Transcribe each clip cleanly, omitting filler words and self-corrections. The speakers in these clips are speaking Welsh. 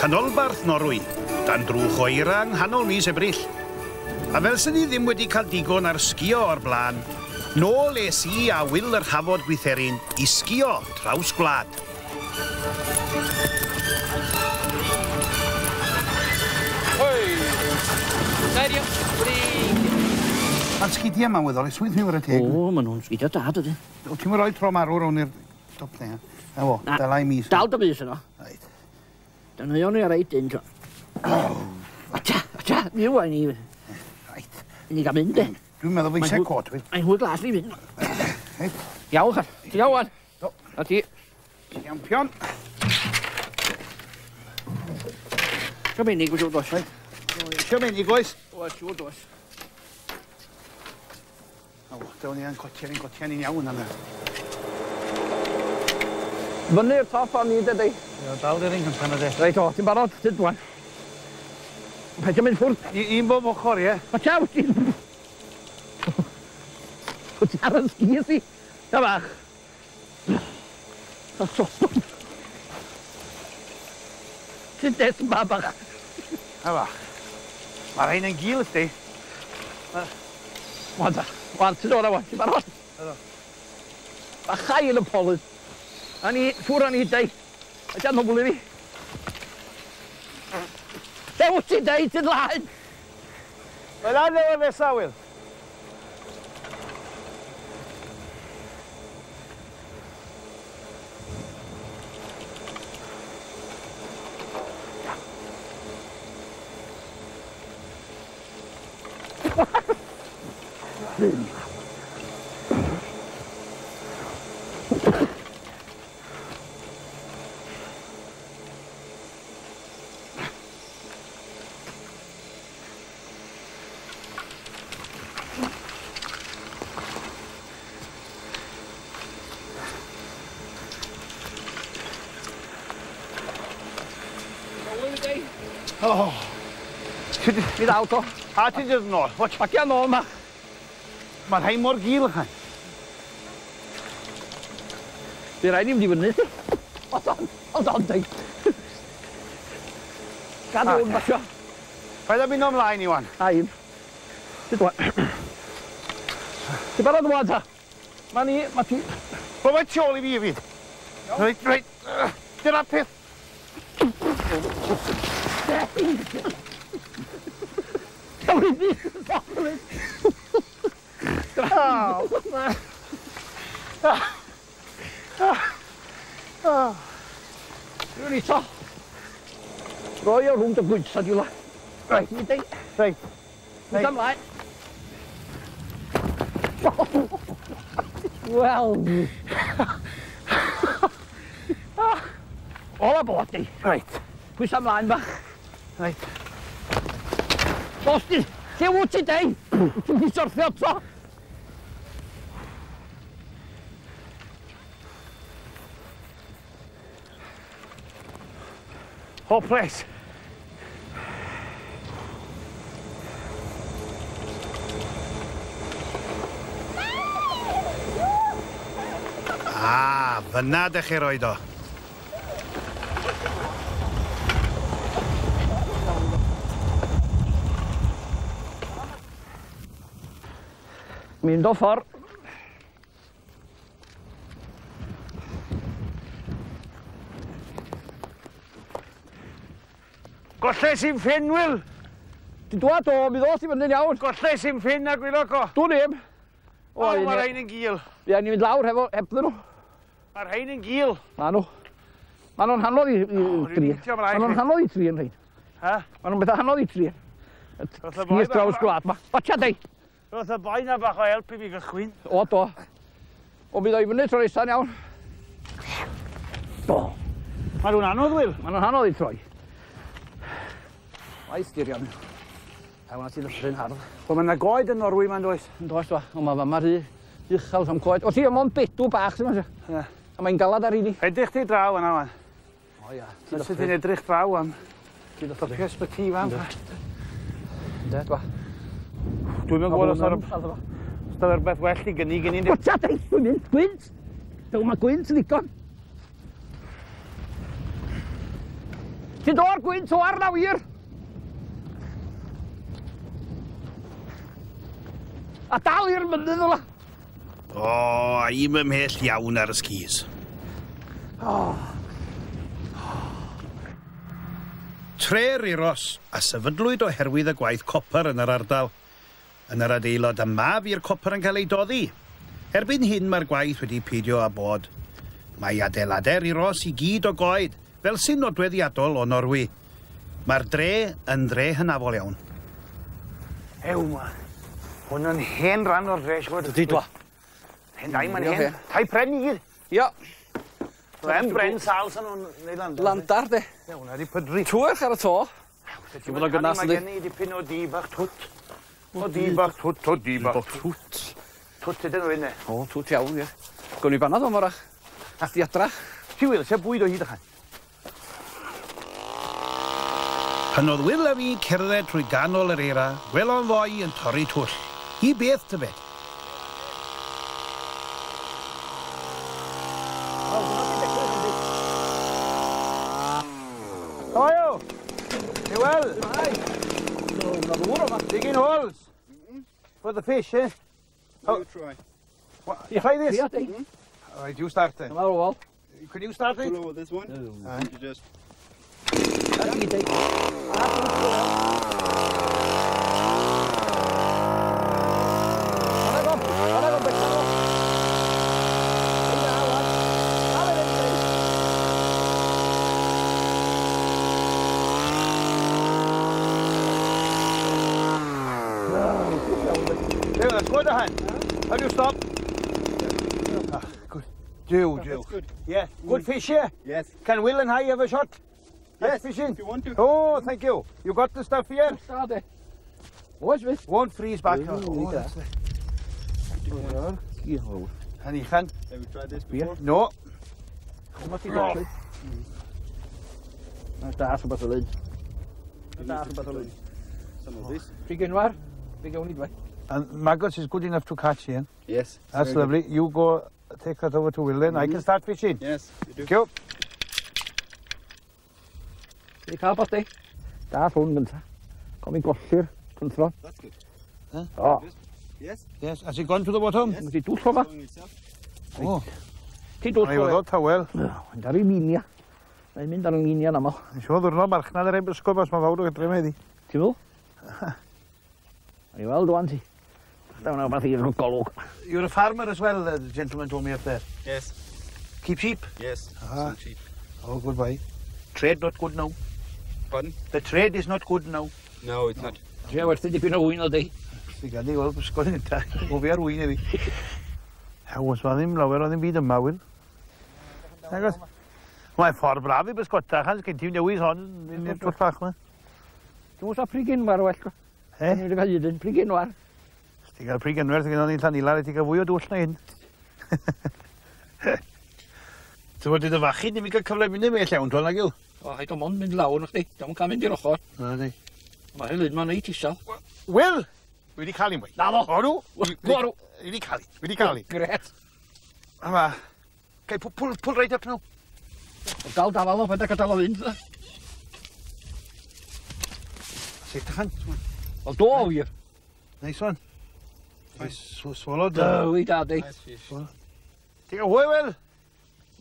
Chanolbarth Norwy, dan drwch oera yng nghanol mis Ebrill. A fel sy'n ni ddim wedi cael digon ar sgio o'r blaen, nôl es I a Wil yr Hafod Gwytherin I sgio traws gwlad. Hoi! Serio? Ma'n sgidiau yma weddol, swydd nhw ar y teg. O, maen nhw'n sgidio dad ydy. O, ti'n rhoi tro marw rown i'r top na. Ewo, dal ai mis. Dal dy bus yno. Reit. Dyna o'n i ar eid un tro. Acha, mi yw ni. Reit. Ni gael mynd e. Dwi'n meddwl fe eisiau cot fi. Mae'n hwyl glas ni fynd. Reit. Iawn, chan. Ti iawn. A ti. Champion. Sio menig wyt dos. Eisiau menig oes? O, siwr dos. O, dawn ni yn cotiau ni'n iawn yna. Fyny'r top o'n ni dydy. Ie, dal dy'r un gyntan ydy. Reit o, ti'n barod? Ti'n dwan. Paid mynd ffwrdd. Un bob ochr, ie? O, tiaw, ti'n... O, ti ar y sgis I. Da bach. O, so. Ti'n des ma bach. Da bach. Mae'r rhain yn gil ysdi. Wan da. Wan, ti'n dod a wan. Ti'n barod? Ba chael y polyd. A ni, ffwr a ni deu. A ti'n nobl I fi. Be wyt ti'n deud yn laen? Wel, a neu nesa, Wil. O. Mi ddaw to. A ti'n dod yn ôl? Bagia nôl ma. Mae'r rhain mor gil ychan. Di rai ni mynd I fyny ti. Hold on, deg. Gadw yn basio. Paid a mynd ymlaen I wan. A un. Ti dwan. Ti barod wan ta? Ma ti... Wel, mae tu ôl I fi fyd. Reit. Dyna peth. Cymru fi. Rwy'n ni to. Roi o rhwng dy gwynsa di la. Reit, mi dei. Reit. Mynd ymlaen. Wel. Ola bod di. Reit. Pwys ymlaen bach. Reit. Os di, lle wyt ti dei? Ti'n di sorthio to? Hopeless. Fyna dech chi roed o. Mynd o ffordd. Golle sy'n ffyn, Wil. Ti'n dwad o, mi ddos I fyny'n iawn. Golle sy'n ffyn a gwylwch o. Dwi'n ddim. O, mae'r rhain yn gil. Ie, ni'n mynd lawr heb nhw. Mae'r rhain yn gil. Ma nhw. Ma nhw'n hanodd I tri. Ma nhw'n hanodd I tri yn rhain. Ha? Ma nhw'n bethau hanodd I tri. Sgis draws gwlad ma. Watcha dei. Roedd y boi na bach o help I fi gychwyn. O, do. O, mi ddoi fyny tro eisa'n iawn. Do. Mae nhw'n anodd, Wil. Ma nhw'n hanodd I troi. Mae styrion. A wana ti'n ysbryn hardd. Wel, mae'n goed yn Norwy, mae'n does. Yn does, do. O, ma rhy uchel sam coed. O, ti am ond bedw bach, sy'n ma. Ie. A mae'n galad ar hynny. Edrych ti draw yna, wan. O, ia. Sut ti'n edrych draw am perspektif am. De, dwa. Dwi'n mynd gwybod os oedd rhywbeth well I gynnig yn un. O, ta, dei, dwi'n mynd gwynt. Dyw, mae gwynt yn ddigon. Ti'n dod gwyn twar na wir. A dal i'r mynydd ola. O, i'm ymhell iawn ar y skis. Tre'r Euros a sefydlwyd oherwydd y gwaith copr yn yr ardal. Yn yr adeilad yma fu'r copr yn cael ei doddi. Erbyn hyn mae'r gwaith wedi peidio â bod. Mae adeiladau'r Euros i gyd o goed, fel sy'n nodweddiadol o Norwy. Mae'r dre yn dre hynafol iawn. Ew, ma. Hwn yn hen ran o'r dre, siwr. Dydy dwa. Hen dau ma'n hen. Tai pren i gyd. Ia. Ren bren sal sy'n nhw'n neud landar. Landar, de. Ie, hwnna di pydru. Trwy'ch ar y to. Ti'n bod o'n gynnas ydi? Mae gen i dipyn o dibach twt. O dibach twt, o dibach twt. Twt ydyn nhw yna. O, twt iawn, ie. Gwn i banad o morach. Di adrach. Ti wyl, se bwyd o hyd ychan. Pan oedd Will a fi cerdded trwy ganol yr eira, gwelon foi yn torri twll. I beth ty be? Oio! Ti wel? Digging holes. For the fish, eh? You try. You try this? Ia, de. All right, you start then. Dyma ar ôl. Could you start it? Pull over this one. You just Ia, de. There, that's good, hand. How do you stop? Ah, good. Do. That's good. Yeah, good fish here. Yes. Can Will and I have a shot? Yes. Fishing? If you want to. Oh, thank you. You got the stuff here? Sta, de. Oes, fydd. Won't freeze back. Oh, That's it. Ia, And you can? Have you tried this before? No. Dyma ti gallu. Mae'n da rhywbeth o lyn. You Da need rhywbeth to o try lyn. some of this. Pry gynwar. Pry gawn ni dwe. And maggots is good enough to catch here. Yes. That's very lovely. You go take that over to Will then. I can start fishing. good. Yes, you do. Thank you. Di cael bod di. Da ffwn gynta. Com i golli'r cynthron. That's good. O. Yes. Yes. Has it gone to the bottom? Yes. Mae di dwll o fa. Showing itself. Oh. Ti dwll I o was fa. out well. Mae'n dar i linia. Mae'n mynd ar y linia yn aml. Yn siŵr ddwrnod marchnad yr ebysgol os mae fawr o gydre meddi. Ti'n fel? Mae'n i weld o'n ti. Dawn o beth i'r golwg. You're a farmer as well, the gentleman told me up there. Yes. Keep sheep? Yes. Ah. Some sheep. Oh, goodbye. Trade not good now. Pardon? The trade is not good now. No, it's not. Ti a werthu dipyn o wyn o di. Fi gadi weld bysgol yn ta. O fi ar wyn i fi. Os ma ddim lawer o ddim byd yma, Will. Agos. Mae'n ffordd braf i bysgota, chans gen ti'n newis hon, yn i'r twll fach yma. Ti'n mwys a pry gynwar o well. Eh? Ni'n cael un, pry gynwar. Ti'n cael prig enwer, ti'n cael ni'n Llanila, ti'n cael fwy o dwll na hyn. Ti'n bod i'n fachu, ni'n cael cyfle mynd i me llawn, twel nag yw? O, haid o mond mynd lawr o'ch di. Dwi'n cael mynd i'r ochr. Na, di. Mae hyn lun ma'n neud isel. Will! Wedi cael i'n mwy. Na fo. O, nhw? Gorw. Wedi cael i, wedi cael i. Gret. A ma, gai pull right up now. Dal dafal o, pa'n da gadael o fynd. Sut ydych chi? O, do o wir. Nice one. Swallowed. Dywi da di. Nice fish. Ti'n cael hwy, Will?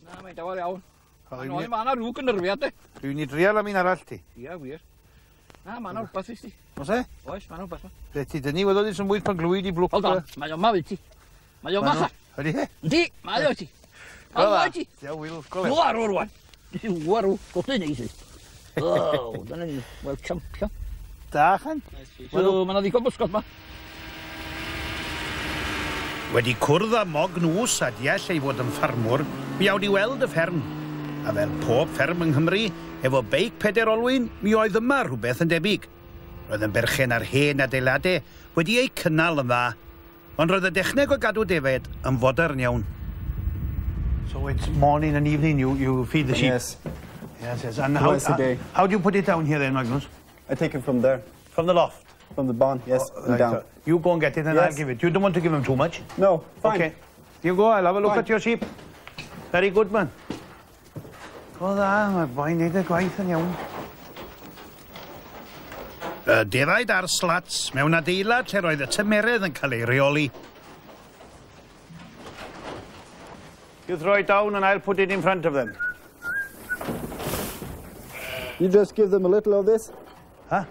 Na, mae'n dawar iawn. Rwy'n Mae'n ma' na rhyw gynyrfiad di. i drial am un arall ti. Ia, wir. Na, ma' na rhywbeth i ti. Os e? Oes, ma' na rhywbeth. Be ti dynnu wedi sy'n mwy pan glwyd i blwc. Hold on, mae o ma fi ti. Mae o ma sa. Ydy he? Yndi, mae o ti. Mae o ti. Ia, Will, gole. Nw arw rwan. Nw arw. Gwtyn neis i. O, dyna ni. Wel, champion. Da, chan. Nice fish. Wel, mae na ddigon bysgod ma. Wedi cwrdd â mog nws a deall ei fod yn ffarmwr, mi awd i weld y fferm. A fel pob fferm yng Nghymru, efo beic peder olwyn, mi oedd yma rhywbeth yn debyg. Roedd yn berchen ar hen adeiladau wedi ei cynnal yn dda, ond roedd y dechneg o gadw defed yn fodern iawn. So it's morning and evening you feed the sheep? Yes. Yes. And Twice a day. how do you put it down here then, Magnus? I take it from there. From the loft? From the barn, yes, and Right, down. so you go and get it and Yes. I'll give it. You don't want to give him too much? No, fine. Okay. You go, I'll have a look Fine. at your sheep. Very good, man. O dda, mae boi'n neud y gwaith yn iawn. Defaid ar slats mewn adeilad lle roedd y tymeredd yn cael ei reoli. You throw it down and I'll put it in front of them. You just give them a little of this. Huh?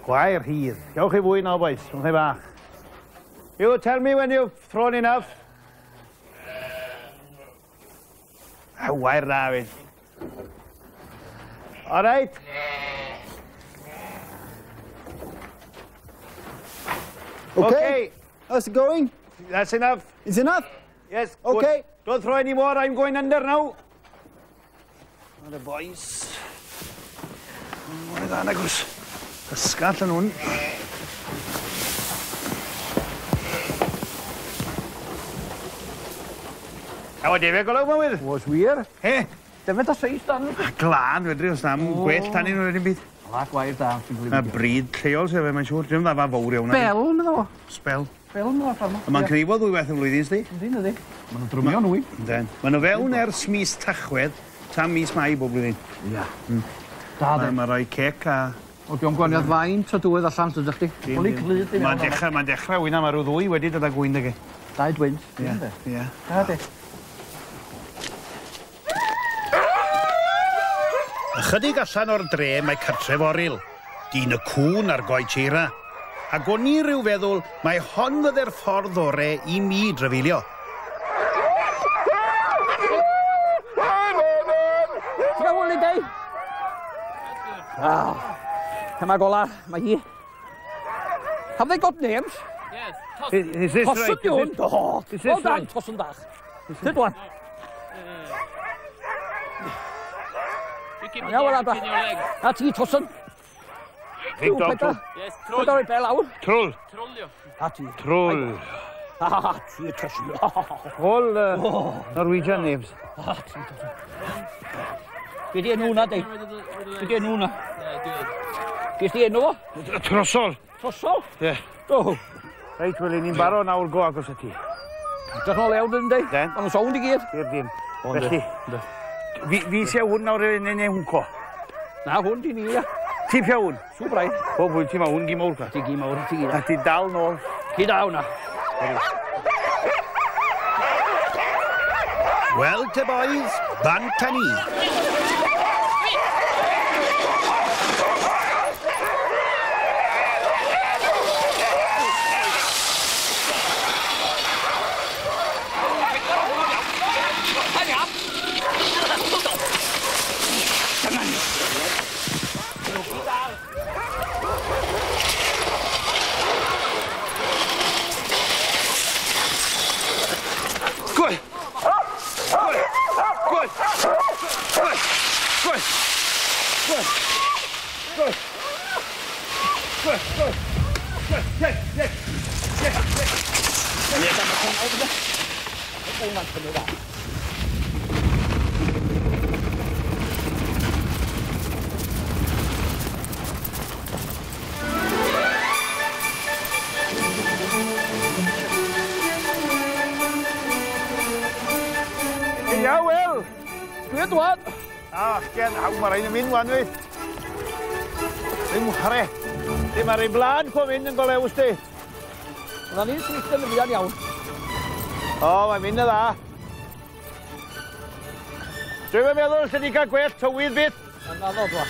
Gwair hir. Gewch chi fwy nawr, boys. Gwch chi bach. You tell me when you've thrown enough. Gwair da, fi. All right. Okay. How's it going? That's enough. Is enough? Yes. Okay. Good. Don't throw any more. I'm going under now. Oh, the boys. Mae'n dda agos. Ysgall yn hwn. Awa defeg o law ma wyr. Was wir. He? Defyd a seis dan. Glân wedri os nam gwell tan un o'r un byd. La gwair da. A bryd lleol sef e, mae'n siŵr. Dwi'n ddafa fawr iawn. Bel, medda fo. Spel. Bel, medda fo. A mae'n cnifo ddwy beth yn flwyddyn, sdi? Yndyn, ydy. Maen nhw'n drwmio nhw i. Yndyn. Maen nhw fewn ers mis Tachwedd, tan mis Mai bob blwyddyn. Ia. Da, de. Mae'n rhoi cec a... O, diolch gwaniad faint o dwydd allan, dydych chi? Oli glyd i mewn. Mae'n dechrau wyna, mae rhyw ddwy wedi dod â gwyn ag e. Dau dwynt. Ie. Da, de. Ychydig allan o'r dre mae cartref Oryl, dyn y cwn ar goed Cheira. Ac o'n i ryw feddwl mae hon fydde'r ffordd orau i mi drafeilio. Ti'n gael hwn i deu? Cyma gola, mae hi. Have they got names? Yes. Is this Tosyn right? di hwn? Do. Is this Wel dan, right? tosyn dach. Dyd wan. You keep Ja, wel, it between your legs. A ti tosyn. Big dog. Peter. Yes, Peter troll. i bel awr. Trull. Troll, ja. A ti. Trull. Ti tosyn. All Norwegian names. Ti tosyn. Be di enw na, dei? Be di enw na? Ges di enw o? Trosol. Tosol? Ie. Do. Reit, wel, ni'n baro nawr go agos y ti. Dach nôl ewn dyn, dei? Den. Maen nhw'n sound i gyd. I'r dim. Felly, fi sy'n hwn nawr yn ei hwnco. Na, hwn di ni, ia. Ti pia hwn? Sŵ brai. O, bwyd ti ma hwn gym awr. Ti gyd mawr, ti gyd. A ti dal nôl. Ti da hwnna. Wel te boys, bant a ni. Good. Good. Good. Good. Good. Good. Good. Good. Good. Good. Yes. Yes. Yes. Yes. Ia, wel. Dwi'n dwan. Gen, mae rhaid yn mynd wan fi. Ddim hre. Ddim ar ei blaen po mynd yn golews di. Yna ni'n swyth yn fuan iawn. O, mae'n mynd y dda. Dwi'n meddwl sydd wedi cael gwell tywydd bit. Yn anodd wa.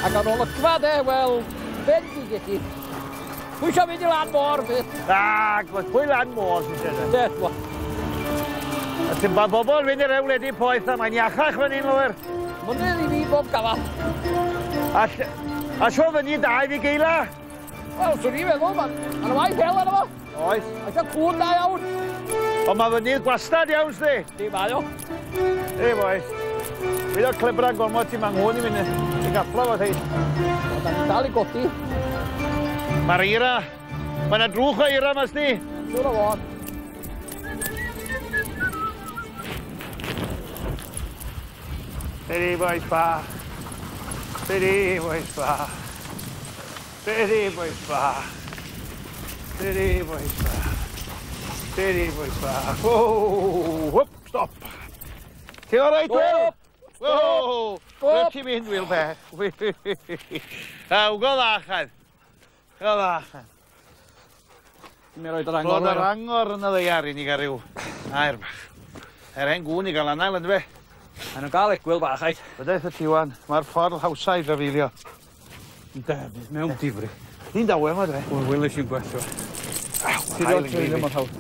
Ac ar ôl y gfa de, wel, ben di geti. Pwy eisiau mynd i lan môr bit? Pwy lan môr sy'n sydd? De, wa. Mae bobl fynd i'r ewledu poeth a mae'n iachach fan hyn lwyr. Mynydd i fi bob gafal. A sio fyny da i fi geila? Wel, swn i'n meddwl, ma'n waith hel arno fo. Oes. Aeth o'n cwn da iawn. Ond mae fynydd gwastad iawn, sdi. Di mae o. Ei, boes. Fydd o'r clibra gormod ti ma'n hwn i fynd i gaffla fo teid. Da ni'n dal i godi. Mae'r eira. Mae yna drwch o eira, mas di. Siwr o fod. Steady, boys, ba. Steady, boys, ba. Steady, boys, ba. Steady, boys, ba. Steady, boys, ba. Whoa! Whoop! stop. Ti o reit, Wil? O! Rwy'n ti mynd, Wil, beth. Aw, go ddachan. Go ddachan. Mi roed yr Bod angor. yr angor yn y ddeiar i ni gael rhyw air bach. Yr hen gwn i gael anal yn fe. Yn gael egwyl bach, aid. Bydaeth y ti wan, mae'r ffordd hawsau i drafeilio. Defnydd, mewn difri. Ni'n dawe yma, dre. Wel, wylis i'n gwestiwn. Ti ddod trwy ddim yn hawl.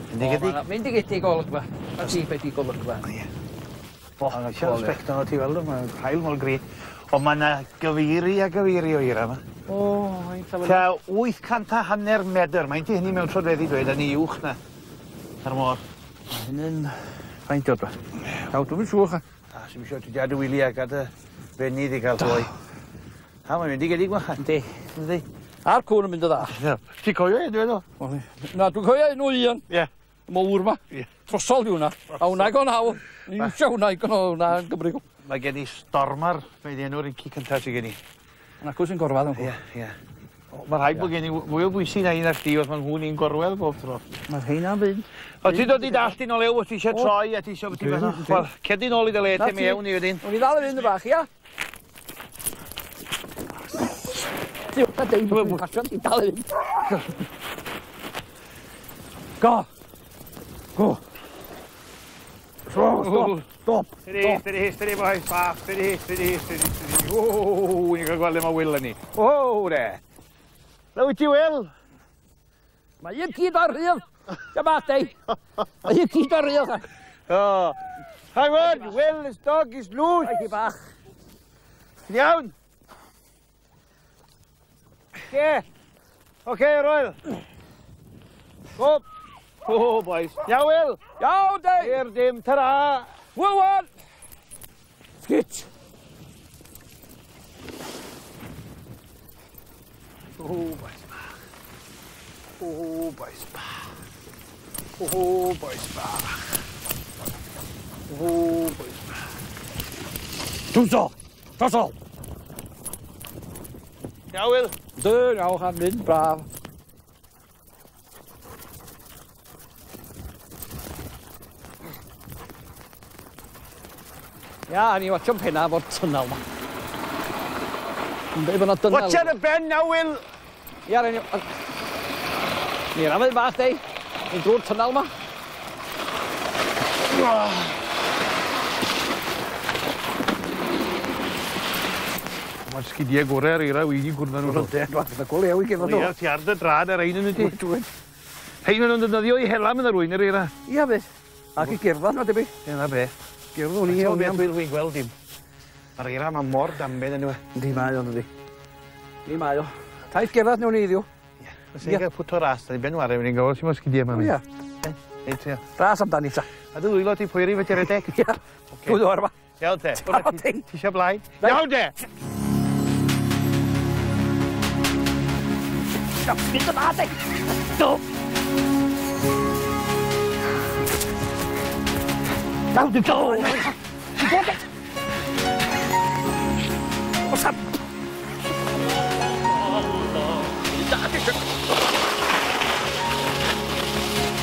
Yndi gydig? Mynd i gyti golygfa. A ti beth i golygfa. O, eisiau specton o ti weld, mae'n hael mor gri. Ond mae yna gyfeiri a gyfeiri o ira yma. O, ein safon. Tua 850 medr, mae'n ti hynny mewn trodfeddi dweud, a ni uwch na. Ar môr. Mae hynny'n faint o'r ba. Iaw, dwi'n siŵr cha. A, sy'n siŵr ti diad y wili ag ad y fenydd i gael ddwy. A, mae'n mynd i gedig ma. Yndi. Yndi. A'r cwn yn mynd o dda. Ti coio e, dwi'n o? Na, dwi'n coio un o un. Ie. Mawr ma. Ie. Trosol di hwnna. A hwnna i gon hawl. Ni eisiau hwnna i gon hwnna yn Gymru. Mae gen i stormar, mae di enw'r un ci cyntaf sy'n gen i. Yna cws yn gorfad yn Ie, ie. Mae rhaid bod gen i fwy o bwysig na un ar chdi, oedd mae'n hwn i'n gorwedd bob tro. Mae'r heina'n fynd. O, ti dod i dall o lew, os ti eisiau troi, a ti eisiau bod ti'n fel, cedi nôl i dy le, te mewn i wedyn. O'n i ddal yn fynd y bach, ia? Ti wna deud bod yn pasion, ti dal yn fynd. Go! Go! Stop! Steady, boys, bach, steady. O, ni'n cael gweld yma Wil yn ni. O, de. Lew i ti, Wil. Mae un cyd o'r rhyl. Dyma dei. Mae un cyd o'r rhyl. O. Hang on, Wil, his dog is loose. Mae hi bach. Iawn. Oce, Roel. Go. O, boys. Iawn, Wil. Iawn, dei. I'r dim, tara. Wywan. Skit. O, boys bach. O, boys bach. O, boys bach. O, boys bach. Trwsol. Trwsol. Iawn, Wil. Dyn, iawn, chan mynd, braf. Ia, ni watsio'n penna fo'r tynnal ma. Yn dweud bod yna dynnal. Watch ar y ben na, Wil. Ia, ni... Ni'r amyd bach, dei. Ni'n drwy'r tynnal ma. Mae'n sgidiau gorau ar eira, wy'n i'n gwrdd nhw. Dwi'n gweld ewi gyda nhw. Ia, ti ar dy drad ar ein yn ydy. Hein nhw'n defnyddio i hela mynd ar wy'n ar eira. Ia, beth. Ac i gyrfa, na debyg. Ie, na be. Gyrfa hwn i Ti'n iawn beth iawn. wy'n gweld dim. Ar eira mae mor damben yn yw. Di mae o'n ydi. Di mae o. Taith gerdded nhw'n iddiw. Fysa i'n cael pwt o ras, da ni benw ar efo'n i'n gofod sy'n mor sgidiau yma. Ia. Eitria. Ras amdani ta. A dy ddwylo ti pwyri fe ti'r edeg? Ia. Dwi'n o'r ma. Iawn te. Iawn te. Ti eisiau blaen? Reit. Iawn te. Mynd y ma, dei. Do. Iawn, dwi'n do. Dwi'n bod et. O sam.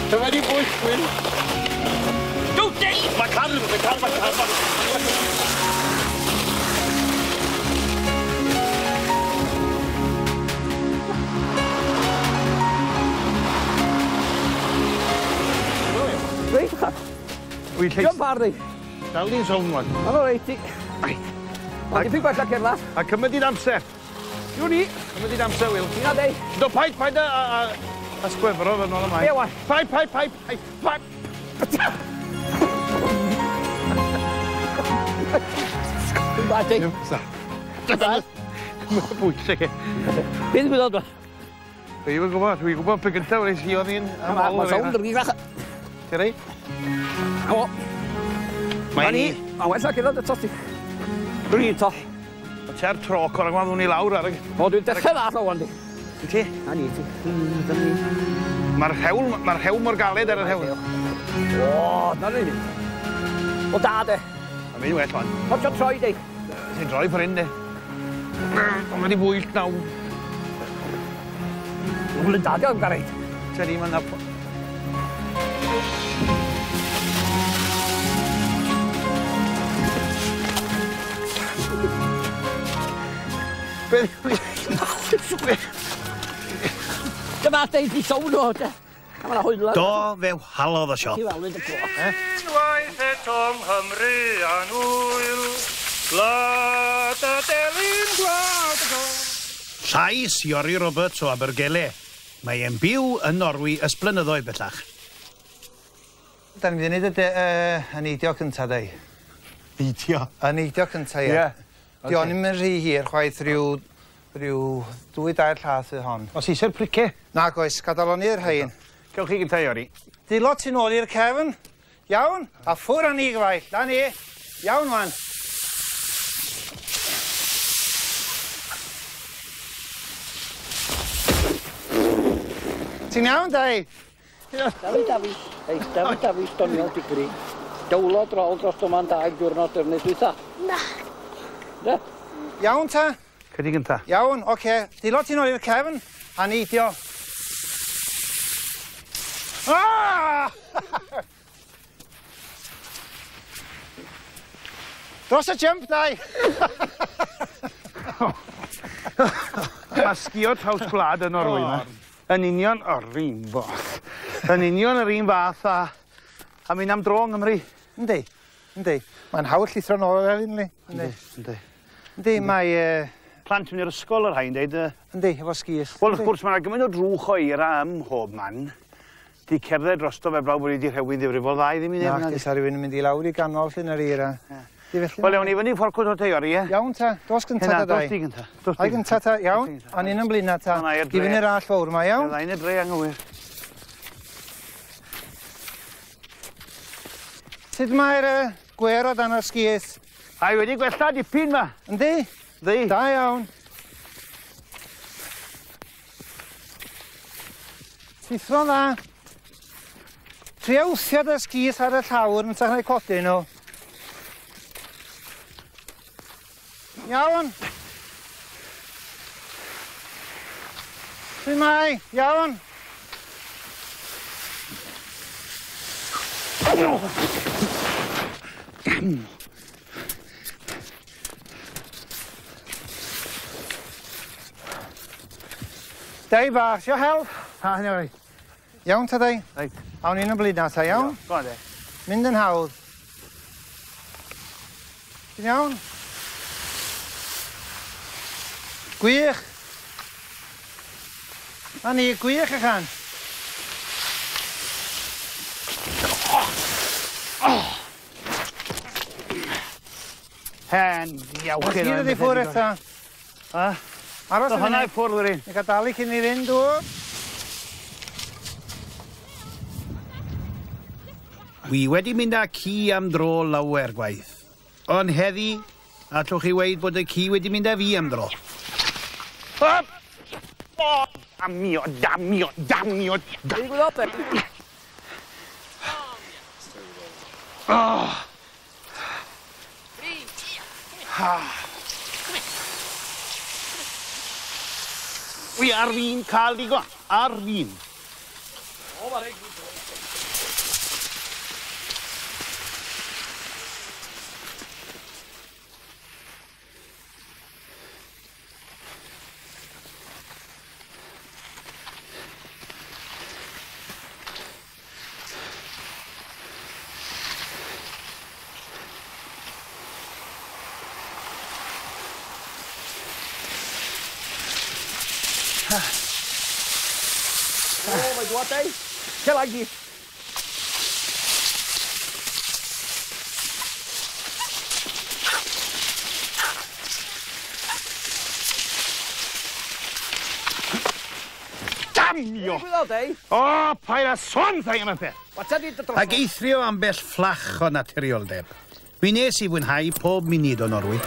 Dyma ni bwys, Wil. Go, Dave! Mae car. Reit, cha. Wy'n Diolch lleis. par, dei. Dal ni'n sôn wan. Ano reiti. Ond i ffig bach a cerdded. A cymryd i'n amser. Yw ni. Cymryd i'n amser, Wil. Una, dei. Do, paid a sgwefro fe nôl ymlaen. Be, wan. Paid. Dwi'n bach, dei. Sa. Mae'n bwysig e. Beth gwyddoedd dwa? Dwi'n gwybod pe gyntaf wnes i o'n i'n Mae sawn dyrgu fach. Ti rei? O. Mae ni. A well na cerdded eto ti. Dwi'n to. O ti ar tro cor ag ma'n i lawr ar y... O, dwi'n dechrau ddath o wan di. I ti? A ni ti. Mae'r hewl mor galed ar yr hewl. O, na ni. O da, de. A mynd well fan. Potio troi, di. Ti'n droi ffordd un, de. Ond wedi bwyllt naw. Wl yn dadio am gareid. Te ni, mae'n... Dyma deud i sôn o, de. A mae'na hwyl. Do few halodd y siop. Unwaith eto Nghymru a'n hwyl, glad y delyn glad y gol. Llais Iori Roberts o Abergele. Mae e'n byw yn Norwy ys blynyddoedd bellach. Da ni'n mynd i wneud y neidio cynta, dau. Neidio? Y neidio cynta, ie. Di o'n i'n mynd rhy hir, chwaith rhyw 2-3 llath y hon. Os eisiau'r price? Nag oes, gadaloni'r rhain. Gewch chi gynta, Iori. Dilot ti'n ôl i'r cefn. Iawn, a ffwr â ni gyfaill. Da ni. Iawn, wan. Ti'n iawn, dau? David, doniol digri. Dawlod rôl dros yma'n 2 diwrnod yr wneud dwytha. Na. Iawn, ta? Cedi gynta. Iawn, oce. Dilot ti'n ôl i'r cefn, a neidio. Ah! Dros y jump, dau. Mae sgio traws gwlad yn Norwy yma. Yn union o'r un fath. Yn union yr un fath a mynd am dro yng Nghymru. Yndi, yndi. Mae'n hawdd llithro nôl o'r efyn, li. Yndi. Yndi, mae... Plant yn yr ysgol yr rhain, deud. Yndi, efo sgis. Wel, wrth gwrs, mae'n gymaint o drwch o eira ym mhob man. Di cerdded drosto fe brawd bod wedi rhywun ddifrifol ddau ddim i neb. Na, sa rhywun yn mynd i lawr i ganol llun yr eira. Wel, ewn i fyny fforcwd o teori, ie? Iawn ta, dos gynta ta dau. Dos di gynta. Ai gynta ta, iawn. A ni'n yn blina ta. Gifyn i'r all fawr yma, iawn. Ddau'n y dre anghywir. Sut mae'r gwer o dan yr sgis? Ai, wedi gwella dipyn ma. Yndi? Ddi. Da iawn. Llithro dda. Tria wthiad y sgis ar y llawr yn tachnau codi nhw. Iawn. Sut mai? Iawn. Dau bach, your help? Ha, hynny o'i. Iawn ta dau? Reit. Awn i'n y blina ta, iawn? Go on, de. Mynd yn hawdd. Ti'n iawn? Gwych. A ni, gwych ychan. Hen, diawch Ti'n ydi ffwr eto? Ha? Aros Do yn hwnna hynny. i ffwrdd yr un. Ni gadalu cyn i fynd, dŵr. Wi wedi mynd â ci am dro lawer gwaith. Ond heddi, allwch chi weid bod y ci wedi mynd â fi am dro. Hop! O! Damio, damio, damio. Ei gwybod beth? Wi ar fin cael digon. Ar fin. O, mae dwad ei. Ce lagi. Damio! Gwybod ei? O, pa'r a son thai yma pe. Wata di dy dros. Ac eithrio ambell fflach o naturioldeb. Mi nes i fwynhau pob munud o Norwy.